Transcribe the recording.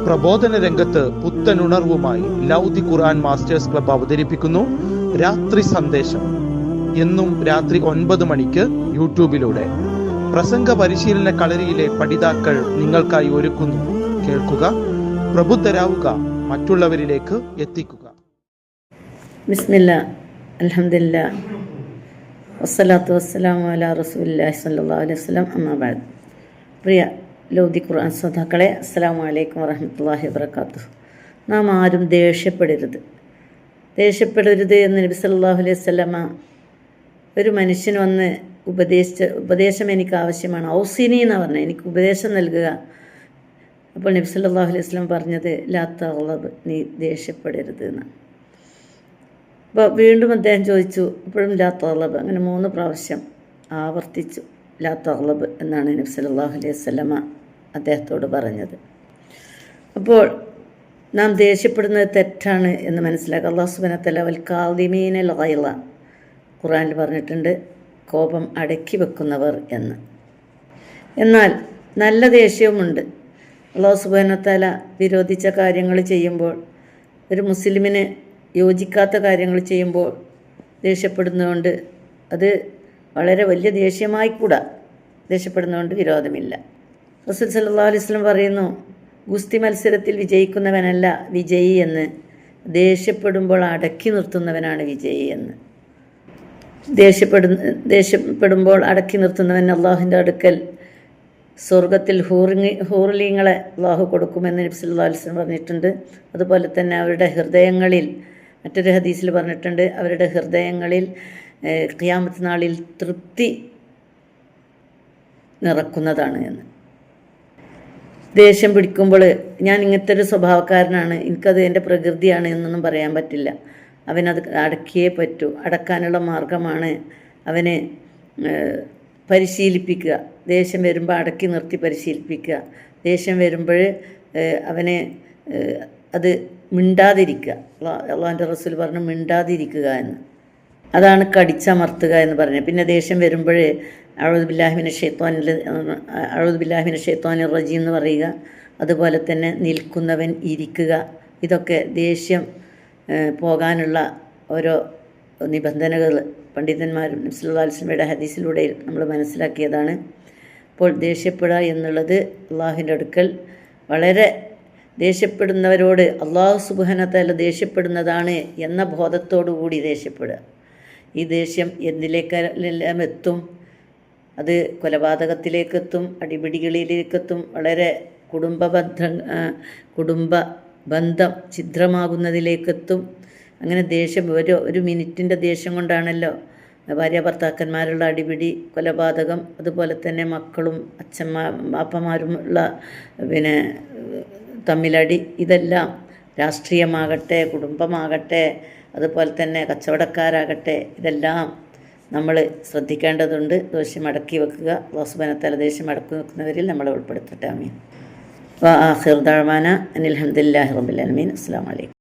പ്രബോധന രംഗത്ത് പുത്തനുണർവുമായി ലൗദി ഖുർആൻ masters club അവതരിപ്പിക്കുന്നു രാത്രി സന്ദേശം. എന്നും രാത്രി 9 മണിക്ക് യൂട്യൂബിലൂടെ പ്രസംഗ പരിശീലന കളരിയിലെ പഠിതാക്കൾ നിങ്ങൾക്കായി ഒരുക്കുന്നു. കേൾക്കുക, പ്രബുദ്ധരാവുക, മറ്റുള്ളവരിലേക്ക് എത്തിക്കുക. ബിസ്മില്ലാ, അൽഹംദുലില്ലാ, വസ്സലാത്തു വസ്സലാമു അലാ റസൂലില്ലാഹി സ്വല്ലല്ലാഹു അലൈഹി വസല്ലം. അമ്മാ ബഅദ്. പ്രിയ ലൗദി ഖുർആൻ ശ്രോതാക്കളെ, അസ്സലാമു അലൈക്കും വറഹ്മത്തുള്ളാഹി വബറകാതുഹു. നാം ആരും ദേഷ്യപ്പെടരുത് എന്ന് നബി സല്ലല്ലാഹു അലൈഹി വസല്ലമ ഒരു മനുഷ്യൻ വന്ന് ഉപദേശം എനിക്ക് ആവശ്യമാണ്, ഔസിനി എന്ന് പറഞ്ഞാൽ എനിക്ക് ഉപദേശം നൽകുക. അപ്പോൾ നബി സല്ലല്ലാഹു അലൈഹി വസല്ലം പറഞ്ഞത് ലാ തഗ്ളബ്, നീ ദേഷ്യപ്പെടരുത് എന്നാണ്. അപ്പോൾ വീണ്ടും അദ്ദേഹം ചോദിച്ചു, അപ്പോഴും ലാ തഗ്ളബ്, അങ്ങനെ 3 പ്രാവശ്യം ആവർത്തിച്ചു. ലാ തഗ്ളബ് എന്നാണ് നബി സല്ലല്ലാഹു അലൈഹി വസല്ലമ അദ്ദേഹത്തോട് പറഞ്ഞത്. അപ്പോൾ നാം ദേഷ്യപ്പെടുന്നത് തെറ്റാണ് എന്ന് മനസ്സിലാക്കുക. അല്ലാഹു സുബ്ഹാനഹു വ തആല വൽ കാദിമീനൽ ഗൈള ഖുർആനിൽ പറഞ്ഞിട്ടുണ്ട്, കോപം അടക്കി വെക്കുന്നവർ എന്ന്. എന്നാൽ നല്ല ദേഷ്യവുമുണ്ട്. അല്ലാഹു സുബ്ഹാനഹു വ തആല വിരോധിച്ച കാര്യങ്ങൾ ചെയ്യുമ്പോൾ, ഒരു മുസ്ലിമിന് യോജിക്കാത്ത കാര്യങ്ങൾ ചെയ്യുമ്പോൾ ദേഷ്യപ്പെടുന്നതുകൊണ്ട് അത് വളരെ വലിയ ദേഷ്യമായി കൂടാ. ദേഷ്യപ്പെടുന്നതുകൊണ്ട് വിരോധമില്ല. റസൂൽ സല്ലല്ലാഹു അലൈഹി വസല്ലം പറയുന്നു, ഗുസ്തി മത്സരത്തിൽ വിജയിക്കുന്നവനല്ല വിജയി എന്ന്, ദേഷ്യപ്പെടുമ്പോൾ അടക്കി നിർത്തുന്നവനാണ് വിജയി എന്ന്. ദേഷ്യപ്പെടുമ്പോൾ അടക്കി നിർത്തുന്നവൻ അള്ളാഹുവിൻ്റെ അടുക്കൽ സ്വർഗത്തിൽ ഹൂർലിങ്ങളെ അള്ളാഹു കൊടുക്കുമെന്ന് നബി സല്ലല്ലാഹു അലൈഹി വസല്ലം പറഞ്ഞിട്ടുണ്ട്. അതുപോലെ തന്നെ അവരുടെ ഹൃദയങ്ങളിൽ, മറ്റൊരു ഹദീസിൽ പറഞ്ഞിട്ടുണ്ട്, അവരുടെ ഹൃദയങ്ങളിൽ ഖിയാമത്ത് നാളിൽ തൃപ്തി നിറക്കുന്നതാണ് എന്ന്. ദേഷ്യം പിടിക്കുമ്പോൾ ഞാൻ ഇങ്ങനത്തെ ഒരു സ്വഭാവക്കാരനാണ്, എനിക്കത് എൻ്റെ പ്രകൃതിയാണ് എന്നൊന്നും പറയാൻ പറ്റില്ല. അവനത് അടക്കിയേ പറ്റൂ. അടക്കാനുള്ള മാർഗമാണ് അവനെ പരിശീലിപ്പിക്കുക. ദേഷ്യം വരുമ്പോൾ അടക്കി നിർത്തി പരിശീലിപ്പിക്കുക. ദേഷ്യം വരുമ്പോൾ അവനെ അത് മിണ്ടാതിരിക്കുക. അള്ളാഹുവിൻ്റെ റസൂൽ പറഞ്ഞു മിണ്ടാതിരിക്കുക എന്ന്. അതാണ് കടിച്ചമർത്തുക എന്ന് പറഞ്ഞത്. പിന്നെ ദേഷ്യം വരുമ്പോൾ അഊദു ബില്ലാഹി മിനശ് ശൈത്വാനിർ റജീം എന്ന് പറയുക. അതുപോലെ തന്നെ നിൽക്കുന്നവൻ ഇരിക്കുക. ഇതൊക്കെ ദേഷ്യം പോകാനുള്ള ഓരോ നിബന്ധനകൾ പണ്ഡിതന്മാരും നബി സല്ലല്ലാഹു അലൈഹി വസല്ലമയുടെ ഹദീസിലൂടെ നമ്മൾ മനസ്സിലാക്കിയതാണ്. അപ്പോൾ ദേഷ്യപ്പെടുക എന്നുള്ളത് അള്ളാഹുവിൻ്റെ അടുക്കൽ വളരെ, ദേഷ്യപ്പെടുന്നവരോട് അള്ളാഹു സുബ്ഹാനഹു വ തആല ദേഷ്യപ്പെടുന്നതാണ് എന്ന ബോധത്തോടു കൂടി ദേഷ്യപ്പെടുക. ഈ ദേഷ്യം എന്തിലേക്കെല്ലാം എത്തും? അത് കൊലപാതകത്തിലേക്കെത്തും, അടിപിടികളിലേക്കെത്തും, വളരെ കുടുംബ ബന്ധം ഛിദ്രമാകുന്നതിലേക്കെത്തും. അങ്ങനെ ദേഷ്യം ഒരു മിനിറ്റിൻ്റെ ദേഷ്യം കൊണ്ടാണല്ലോ ഭാര്യ ഭർത്താക്കന്മാരുള്ള അടിപിടി, കൊലപാതകം, അതുപോലെ തന്നെ മക്കളും അപ്പന്മാരുമുള്ള തമ്മിലടി. ഇതെല്ലാം രാഷ്ട്രീയമാകട്ടെ, കുടുംബമാകട്ടെ, അതുപോലെ തന്നെ കച്ചവടക്കാരാകട്ടെ, ഇതെല്ലാം നമ്മൾ ശ്രദ്ധിക്കേണ്ടതുണ്ട്. ദേഷ്യം അടക്കി വെക്കുക. അല്ലാഹു സുബ്ഹാനഹു വ തആല ദേഷ്യം അടക്കി വെക്കുന്നവരിൽ നമ്മളെ ഉൾപ്പെടുത്തട്ടെ. ആമീൻ. വ ആഖിറു ദഅ്വാനാ അനിൽ ഹംദുലില്ലാഹി റബ്ബിൽ ആലമീൻ. അസ്സലാമു അലൈക്കും.